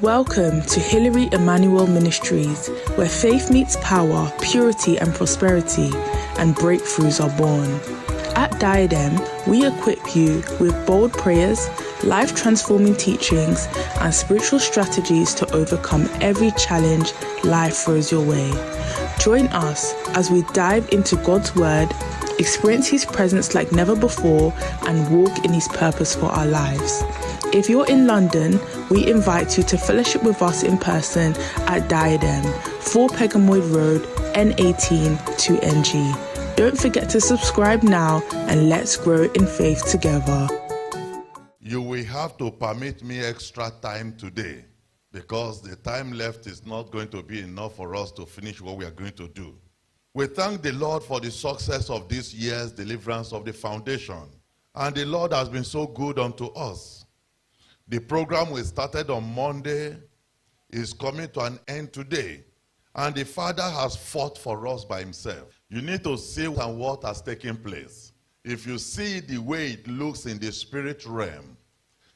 Welcome to Hilary Emmanuel Ministries, where faith meets power, purity and prosperity, and breakthroughs are born. At Diadem, we equip you with bold prayers, life-transforming teachings, and spiritual strategies to overcome every challenge life throws your way. Join us as we dive into God's Word, experience His presence like never before, and walk in His purpose for our lives. If you're in London, we invite you to fellowship with us in person at Diadem, 4 Pegamoid Road, N18 2NG. Don't forget to subscribe now and let's grow in faith together. You will have to permit me extra time today because the time left is not going to be enough for us to finish what we are going to do. We thank the Lord for the success of this year's deliverance of the foundation. And the Lord has been so good unto us. The program we started on Monday is coming to an end today. And the Father has fought for us by Himself. You need to see what has taken place. If you see the way it looks in the spirit realm,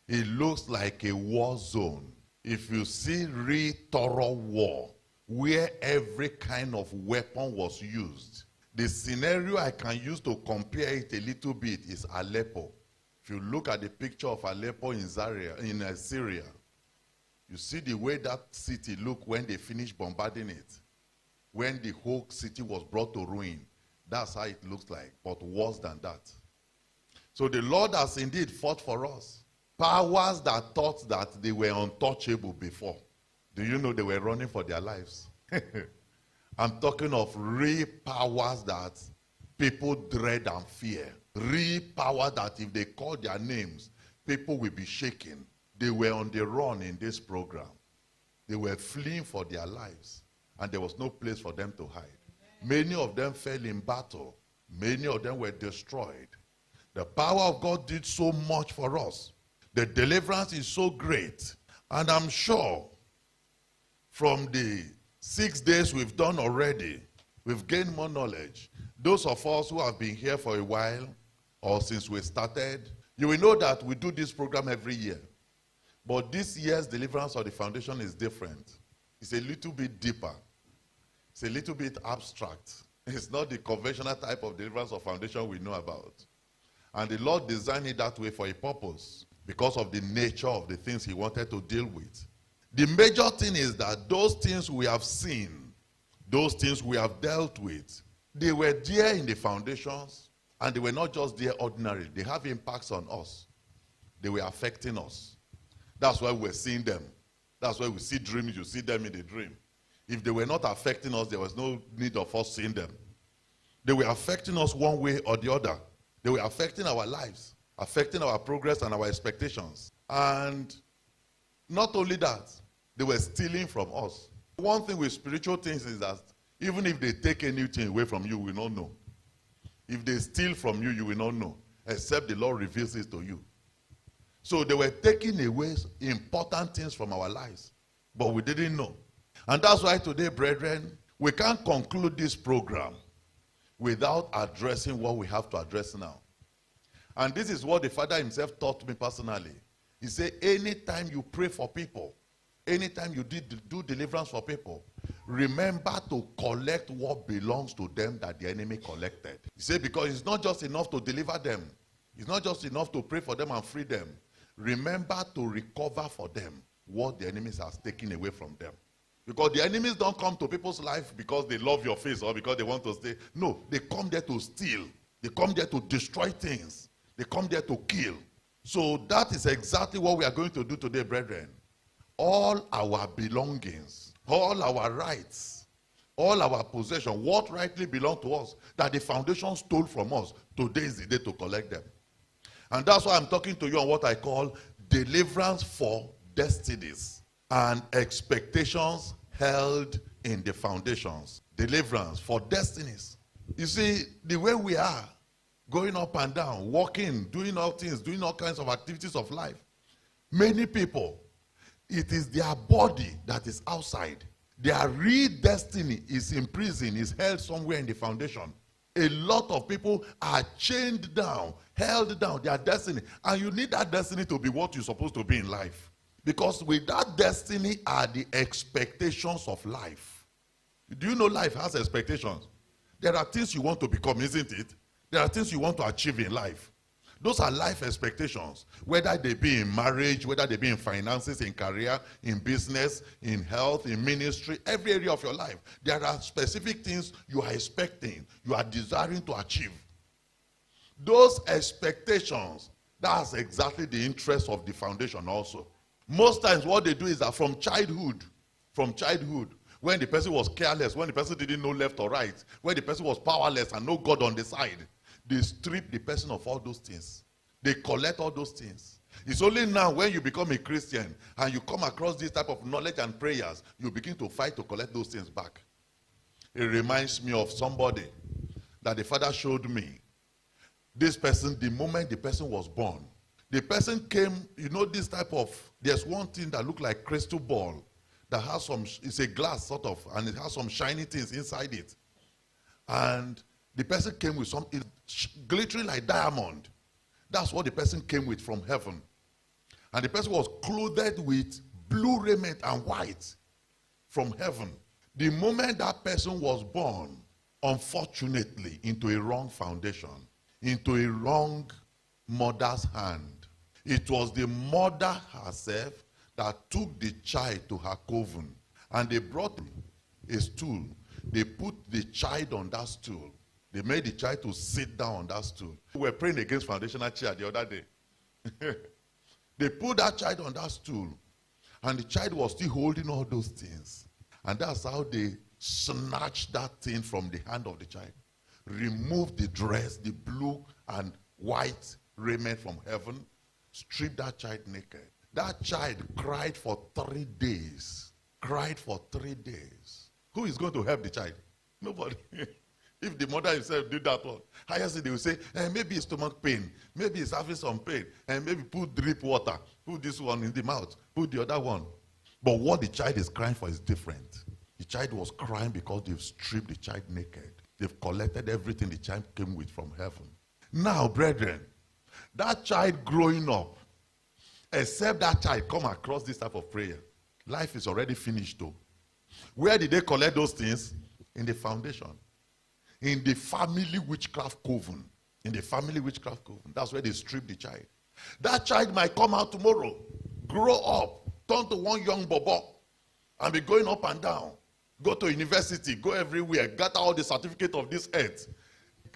it looks like a war zone. If you see real thorough war, where every kind of weapon was used, the scenario I can use to compare it a little bit is Aleppo. If you look at the picture of Aleppo in Syria, you see the way that city looked when they finished bombarding it. When the whole city was brought to ruin, that's how it looks like, but worse than that. So the Lord has indeed fought for us. Powers that thought that they were untouchable before. Do you know they were running for their lives? I'm talking of real powers that people dread and fear. Real power that if they call their names, people will be shaken. They were on the run in this program. They were fleeing for their lives, and there was no place for them to hide. Many of them fell in battle. Many of them were destroyed. The power of God did so much for us. The deliverance is so great. And I'm sure from the 6 days we've done already, we've gained more knowledge. Those of us who have been here for a while, or since we started, you will know that we do this program every year. But this year's deliverance of the foundation is different. It's a little bit deeper. It's a little bit abstract. It's not the conventional type of deliverance of foundation we know about. And the Lord designed it that way for a purpose, because of the nature of the things He wanted to deal with. The major thing is that those things we have seen, those things we have dealt with, they were there in the foundations, and they were not just there ordinarily. They have impacts on us. They were affecting us. That's why we're seeing them. That's why we see dreams, you see them in the dream. If they were not affecting us, there was no need of us seeing them. They were affecting us one way or the other. They were affecting our lives, affecting our progress and our expectations. And not only that, they were stealing from us. One thing with spiritual things is that even if they take anything away from you, we will not know. If they steal from you, you will not know, except the Lord reveals it to you. So they were taking away important things from our lives, but we didn't know. And that's why today, brethren, we can't conclude this program without addressing what we have to address now. And this is what the Father Himself taught me personally. He said, anytime you pray for people, anytime you do deliverance for people, remember to collect what belongs to them that the enemy collected. He said, because it's not just enough to deliver them. It's not just enough to pray for them and free them. Remember to recover for them what the enemies has taken away from them. Because the enemies don't come to people's life because they love your face or because they want to stay. No, they come there to steal. They come there to destroy things. They come there to kill. So that is exactly what we are going to do today, brethren. All our belongings, all our rights, all our possession, what rightly belongs to us, that the foundation stole from us, today is the day to collect them. And that's why I'm talking to you on what I call deliverance for destinies and expectations held in the foundations. Deliverance for destinies. You see, the way we are, going up and down, walking, doing all things, doing all kinds of activities of life, many people, it is their body that is outside. Their real destiny is in prison, is held somewhere in the foundation. A lot of people are chained down, held down, their destiny. And you need that destiny to be what you're supposed to be in life. Because with that destiny are the expectations of life. Do you know life has expectations? There are things you want to become, isn't it? There are things you want to achieve in life. Those are life expectations, whether they be in marriage, whether they be in finances, in career, in business, in health, in ministry, every area of your life. There are specific things you are expecting, you are desiring to achieve. Those expectations, that's exactly the interest of the foundation also. Most times what they do is that from childhood, when the person was careless, when the person didn't know left or right, when the person was powerless and no God on the side, they strip the person of all those things. They collect all those things. It's only now when you become a Christian and you come across this type of knowledge and prayers, you begin to fight to collect those things back. It reminds me of somebody that the father showed me. This person, the moment the person was born, the person came, you know this type of, there's one thing that looks like crystal ball that has some, it's a glass sort of, and it has some shiny things inside it. And the person came with some, glittering like diamond. That's what the person came with from heaven. And the person was clothed with blue raiment and white from heaven. The moment that person was born, unfortunately, into a wrong foundation, into a wrong mother's hand. It was the mother herself that took the child to her coven. And they brought a stool. They put the child on that stool. They made the child to sit down on that stool. We were praying against foundational chair the other day. They put that child on that stool. And the child was still holding all those things. And that's how they snatched that thing from the hand of the child. Removed the dress, the blue and white raiment from heaven. Stripped that child naked. That child cried for 3 days. Cried for 3 days. Who is going to help the child? Nobody. If the mother herself did that one, highest they will say, maybe it's stomach pain, maybe it's having some pain, and maybe put drip water, put this one in the mouth, put the other one. But what the child is crying for is different. The child was crying because they've stripped the child naked. They've collected everything the child came with from heaven. Now, brethren, that child growing up, except that child come across this type of prayer, life is already finished though. Where did they collect those things? In the foundation. In the family witchcraft coven. In the family witchcraft coven. That's where they strip the child. That child might come out tomorrow, grow up, turn to one young bobo, and be going up and down. Go to university, go everywhere, gather all the certificate of this earth.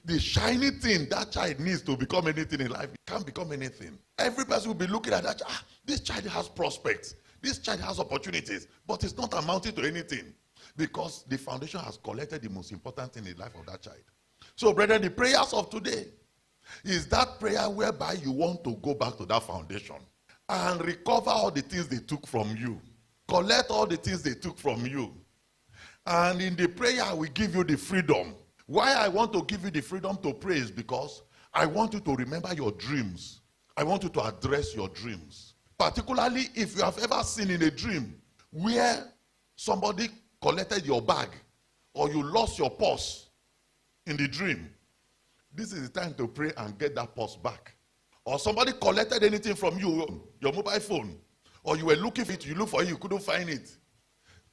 The shiny thing that child needs to become anything in life, it can't become anything. Every person will be looking at that, this child has prospects, this child has opportunities, but it's not amounting to anything. Because the foundation has collected the most important thing in the life of that child. So, brethren, the prayers of today is that prayer whereby you want to go back to that foundation and recover all the things they took from you. Collect all the things they took from you. And in the prayer, we give you the freedom. Why I want to give you the freedom to pray is because I want you to remember your dreams. I want you to address your dreams. Particularly if you have ever seen in a dream where somebody collected your bag or you lost your purse in the dream. This is the time to pray and get that purse back. Or somebody collected anything from you, your mobile phone, or you were looking for it, you look for it, you couldn't find it.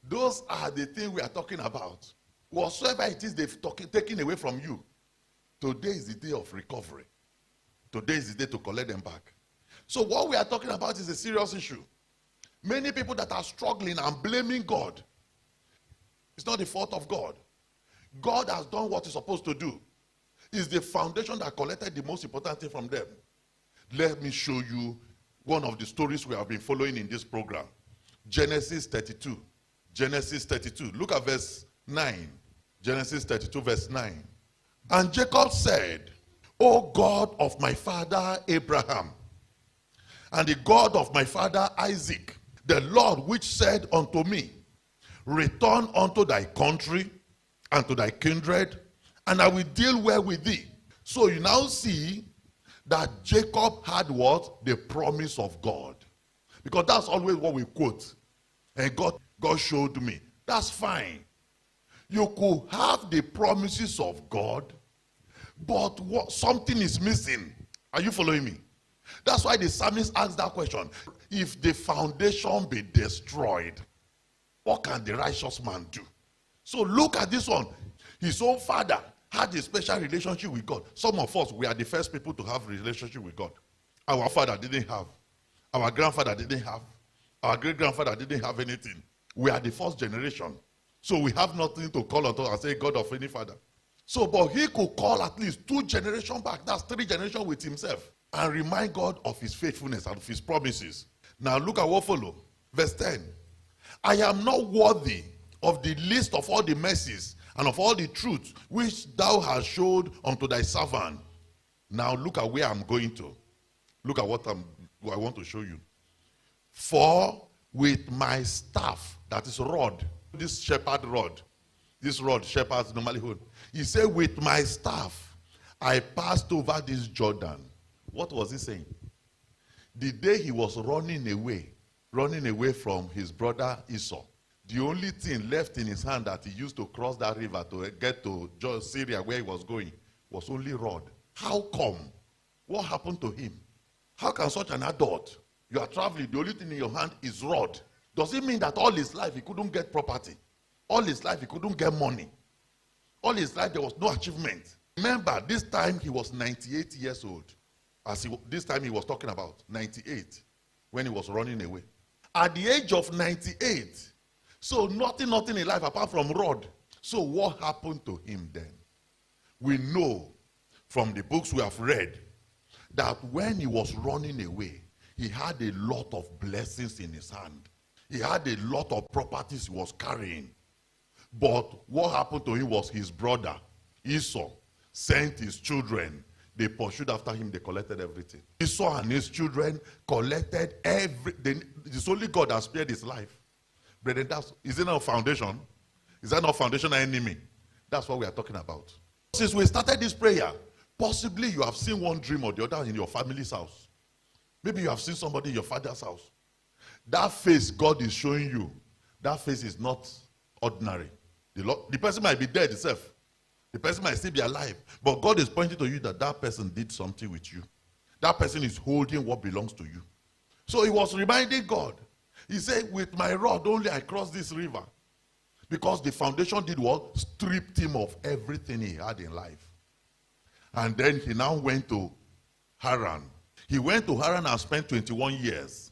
Those are the things we are talking about. Whatsoever it is they've taken away from you, today is the day of recovery. Today is the day to collect them back. So what we are talking about is a serious issue. Many people that are struggling and blaming God. It's not the fault of God. God has done what he's supposed to do. It's the foundation that collected the most important thing from them. Let me show you one of the stories we have been following in this program. Genesis 32. Genesis 32. Look at verse 9. Genesis 32 verse 9. And Jacob said, O God of my father Abraham, and the God of my father Isaac, the Lord which said unto me, return unto thy country and to thy kindred, and I will deal well with thee. So you now see that Jacob had what? The promise of God. Because that's always what we quote. And God showed me. That's fine. You could have the promises of God, but something is missing. Are you following me? That's why the psalmist asked that question. if the foundation be destroyed, what can the righteous man do? So look at this one. His own father had a special relationship with God. Some of us, we are the first people to have a relationship with God. Our father didn't have. Our grandfather didn't have. Our great-grandfather didn't have anything. We are the first generation. So we have nothing to call on and say God of any father. So, but he could call at least 2 generations back. That's 3 generations with himself. And remind God of his faithfulness and of his promises. Now look at what follows. Verse 10. I am not worthy of the least of all the mercies and of all the truths which thou hast showed unto thy servant. Now look at where I'm going to. Look at what I want to show you. For with my staff, that is rod, this shepherd rod, this rod shepherds normally hold. He said, with my staff, I passed over this Jordan. What was he saying? The day he was running away from his brother Esau, the only thing left in his hand that he used to cross that river to get to Syria where he was going was only rod. How come? What happened to him? How can such an adult, you are traveling, the only thing in your hand is rod? Does it mean that all his life he couldn't get property? All his life he couldn't get money? All his life there was no achievement? Remember, this time he was 98 years old. This time he was talking about 98 when he was running away. At the age of 98, so nothing in life apart from rod. So what happened to him then? We know from the books we have read that when he was running away, he had a lot of blessings in his hand. He had a lot of properties he was carrying. But what happened to him was his brother, Esau, sent his children. They pursued after him. They collected everything. Esau and his children collected everything. It's only God that spared his life. Brethren, is it not a foundation? Is that not a foundational enemy? That's what we are talking about. Since we started this prayer, possibly you have seen one dream or the other in your family's house. Maybe you have seen somebody in your father's house. That face God is showing you, that face is not ordinary. The person might be dead itself. The person might still be alive. But God is pointing to you that that person did something with you. That person is holding what belongs to you. So he was reminding God. He said, with my rod only I crossed this river. Because the foundation did what? Stripped him of everything he had in life. And then he now went to Haran. He went to Haran and spent 21 years.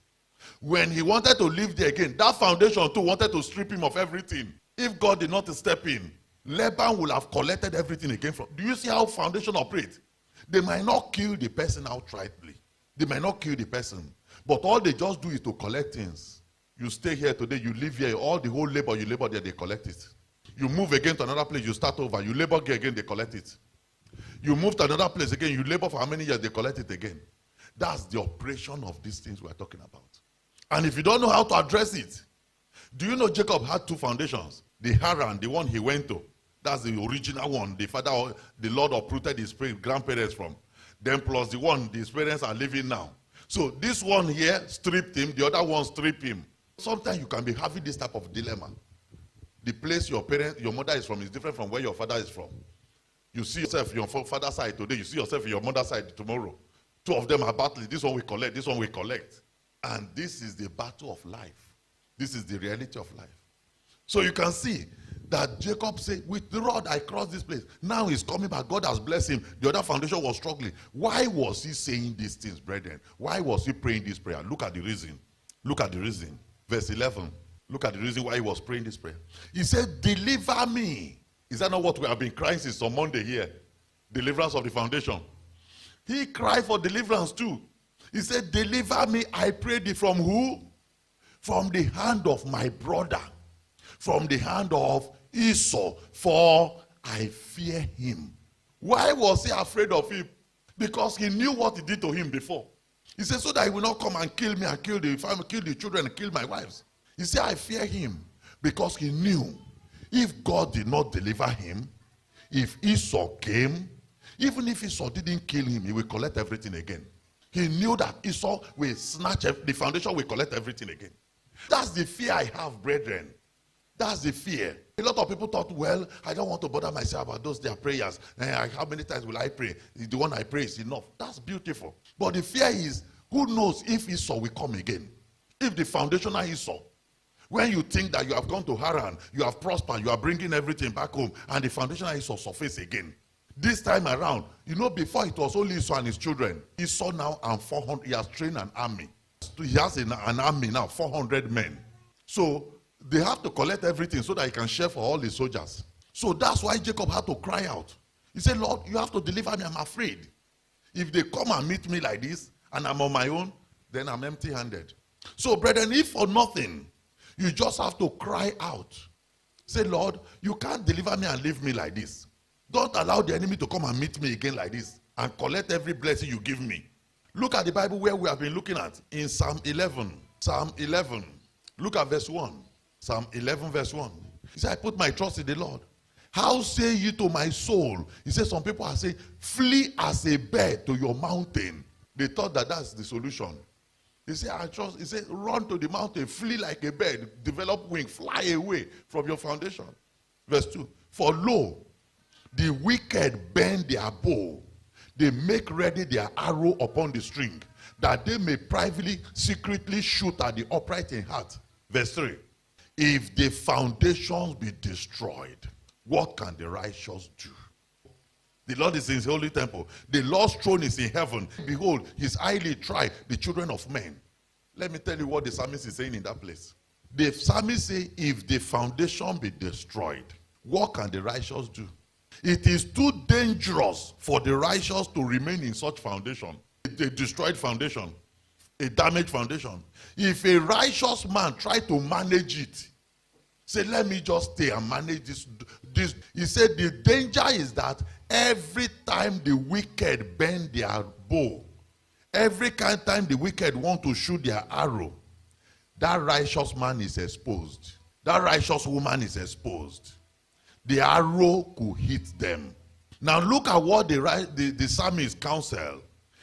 When he wanted to live there again, that foundation too wanted to strip him of everything. If God did not step in, Laban will have collected everything again from. Do you see how foundation operates? They might not kill the person outrightly. They might not kill the person. But all they just do is to collect things. You stay here today, you live here, all the whole labor you labor there, they collect it. You move again to another place, you start over. You labor here again, they collect it. You move to another place again, you labor for how many years, they collect it again. That's the operation of these things we're talking about. And if you don't know how to address it, do you know Jacob had 2 foundations? The Haran, the one he went to. That's the original one. The Lord uprooted his grandparents from. Then plus the one his parents are living now. So this one here stripped him, the other one stripped him. Sometimes you can be having this type of dilemma. The place your mother is from is different from where your father is from. You see yourself in your father's side today, you see yourself in your mother's side tomorrow. 2 of them are battling. This one we collect, this one we collect. And this is the battle of life. This is the reality of life. So you can see that Jacob said, with the rod I crossed this place. Now he's coming back. God has blessed him. The other foundation was struggling. Why was he saying these things, brethren? Why was he praying this prayer? Look at the reason. Look at the reason. Verse 11. Look at the reason why he was praying this prayer. He said, deliver me. Is that not what we have been crying since on Monday here? Deliverance of the foundation. He cried for deliverance too. He said, deliver me, I pray thee, from who? From the hand of my brother. From the hand of Esau, for I fear him. Why was he afraid of him? Because he knew what he did to him before. He said, so that he will not come and kill me and kill the family, kill the children and kill my wives. He said, I fear him, because he knew if God did not deliver him, if Esau came, even if Esau didn't kill him, he will collect everything again. He knew that Esau will snatch the foundation, will collect everything again. That's the fear I have, brethren. That's the fear. A lot of people thought, well, I don't want to bother myself about those their prayers. How many times will I pray? The one I pray is enough. That's beautiful. But the fear is, who knows if Esau will come again? If the foundational Esau, when you think that you have gone to Haran, you have prospered, you are bringing everything back home, and the foundational Esau surface again. This time around, before it was only Esau and his children. Esau now and 400, he has trained an army. He has an army now, 400 men. So they have to collect everything so that he can share for all his soldiers. So that's why Jacob had to cry out. He said, Lord, you have to deliver me, I'm afraid. If they come and meet me like this, and I'm on my own, then I'm empty-handed. So brethren, if for nothing, you just have to cry out. Say, Lord, you can't deliver me and leave me like this. Don't allow the enemy to come and meet me again like this and collect every blessing you give me. Look at the Bible where we have been looking at in Psalm 11. Psalm 11. Look at verse 1. Psalm 11 verse 1. He said, I put my trust in the Lord. How say you to my soul? He said, some people are saying, flee as a bird to your mountain. They thought that that's the solution. He said, he said, run to the mountain, flee like a bird, develop wing, fly away from your foundation. Verse 2. For lo, the wicked bend their bow. They make ready their arrow upon the string, that they may privately, secretly shoot at the upright in heart. Verse 3. If the foundations be destroyed, what can the righteous do? The Lord is in his holy temple. The Lord's throne is in heaven. Behold, his eyelid try the children of men. Let me tell you what the psalmist is saying in that place. The psalmist say, if the foundation be destroyed, what can the righteous do? It is too dangerous for the righteous to remain in such foundation. A destroyed foundation. A damaged foundation. If a righteous man try to manage it, say, let me just stay and manage this. He said the danger is that every time the wicked bend their bow, every time the wicked want to shoot their arrow, that righteous man is exposed. That righteous woman is exposed. The arrow could hit them. Now look at what the psalmist counsel.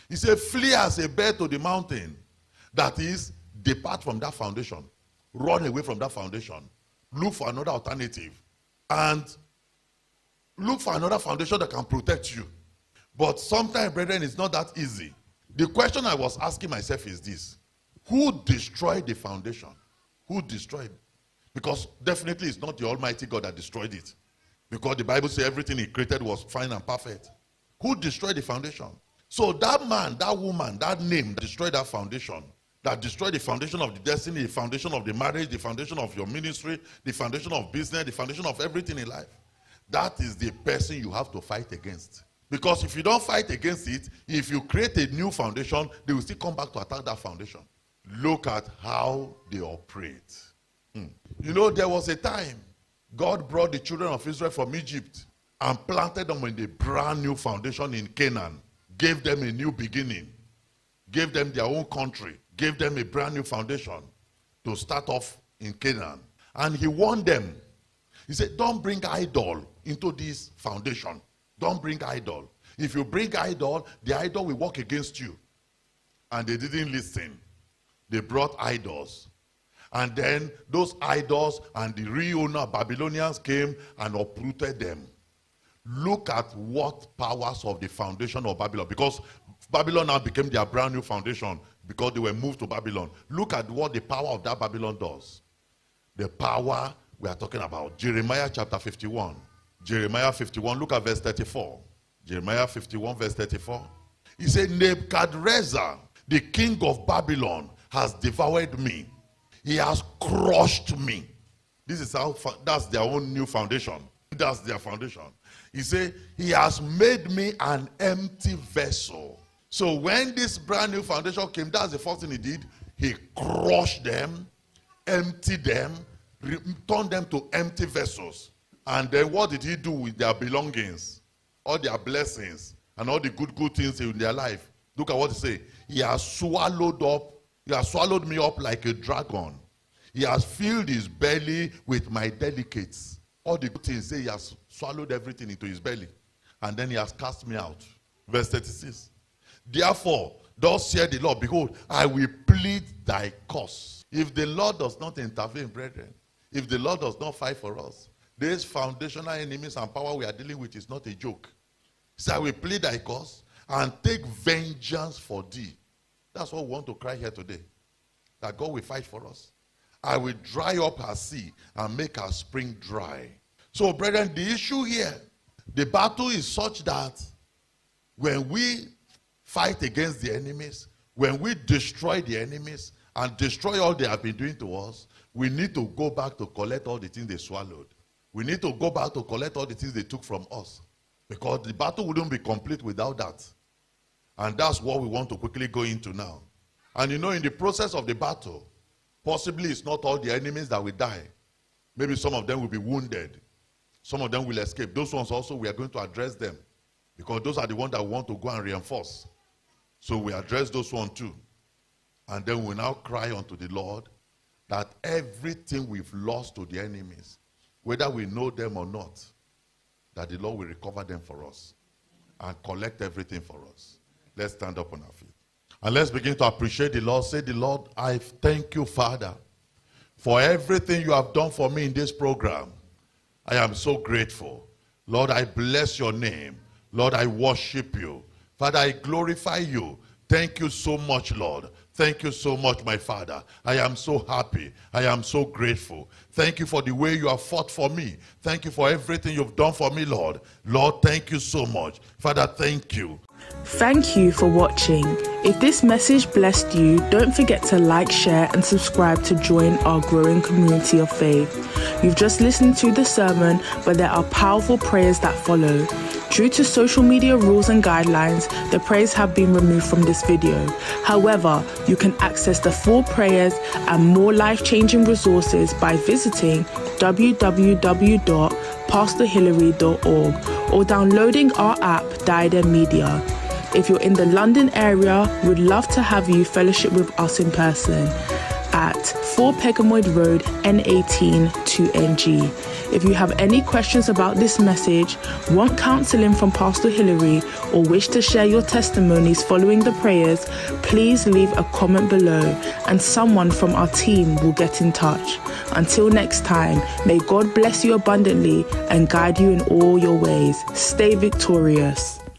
He said, flee as a bird to the mountain. That is, depart from that foundation. Run away from that foundation. Look for another alternative. And look for another foundation that can protect you. But sometimes, brethren, it's not that easy. The question I was asking myself is this. Who destroyed the foundation? Who destroyed? Because definitely it's not the Almighty God that destroyed it. Because the Bible says everything he created was fine and perfect. Who destroyed the foundation? So that man, that woman, that name that destroyed that foundation, that destroyed the foundation of the destiny, the foundation of the marriage, the foundation of your ministry, the foundation of business, the foundation of everything in life. That is the person you have to fight against. Because if you don't fight against it, if you create a new foundation, they will still come back to attack that foundation. Look at how they operate. There was a time God brought the children of Israel from Egypt and planted them in a brand new foundation in Canaan. Gave them a new beginning. Gave them their own country. Gave them a brand new foundation to start off in Canaan. And he warned them. He said, don't bring idol into this foundation. Don't bring idol. If you bring idol, the idol will work against you. And they didn't listen. They brought idols. And then those idols and the real owner Babylonians came and uprooted them. Look at what powers of the foundation of Babylon. Because Babylon now became their brand new foundation because they were moved to Babylon. Look at what the power of that Babylon does. The power we are talking about. Jeremiah chapter 51. Jeremiah 51, look at verse 34. Jeremiah 51 verse 34. He said, Nebuchadnezzar, the king of Babylon, has devoured me. He has crushed me. This is how, that's their own new foundation. That's their foundation. He said, he has made me an empty vessel. So when this brand new foundation came, that's the first thing he did. He crushed them, emptied them, turned them to empty vessels. And then what did he do with their belongings? All their blessings and all the good things in their life. Look at what he says. He has swallowed me up like a dragon. He has filled his belly with my delicates. All the good things, he has swallowed everything into his belly. And then he has cast me out. Verse 36. Therefore, thus saith the Lord, behold, I will plead thy cause. If the Lord does not intervene, brethren, if the Lord does not fight for us, these foundational enemies and power we are dealing with is not a joke. So I will plead thy cause and take vengeance for thee. That's what we want to cry here today. that God will fight for us. I will dry up her sea and make her spring dry. So, brethren, the issue here, the battle is such that when we fight against the enemies, when we destroy the enemies and destroy all they have been doing to us, we need to go back to collect all the things they swallowed. We need to go back to collect all the things they took from us, because the battle wouldn't be complete without that. And that's what we want to quickly go into now. And in the process of the battle, possibly it's not all the enemies that will die. Maybe some of them will be wounded. Some of them will escape. Those ones also, we are going to address them, because those are the ones that we want to go and reinforce. So we address those ones too. And then we now cry unto the Lord that everything we've lost to the enemies, whether we know them or not, that the Lord will recover them for us and collect everything for us. Let's stand up on our feet. And let's begin to appreciate the Lord. Say, the Lord, I thank you, Father, for everything you have done for me in this program. I am so grateful. Lord, I bless your name. Lord, I worship you. Father, I glorify you. Thank you so much, Lord. Thank you so much, my Father. I am so happy. I am so grateful. Thank you for the way you have fought for me. Thank you for everything you've done for me, Lord. Lord, thank you so much. Father, thank you. Thank you for watching. If this message blessed you, don't forget to like, share, and subscribe to join our growing community of faith. You've just listened to the sermon, but there are powerful prayers that follow. Due to social media rules and guidelines, the prayers have been removed from this video. However, you can access the full prayers and more life-changing resources by visiting www.pastorhillary.org or downloading our app, Diadem Media. If you're in the London area, we'd love to have you fellowship with us in person at 4 Pegamoid Road, N18 2NG. If you have any questions about this message, want counseling from Pastor Hillary, or wish to share your testimonies following the prayers, please leave a comment below and someone from our team will get in touch. Until next time, may God bless you abundantly and guide you in all your ways. Stay victorious.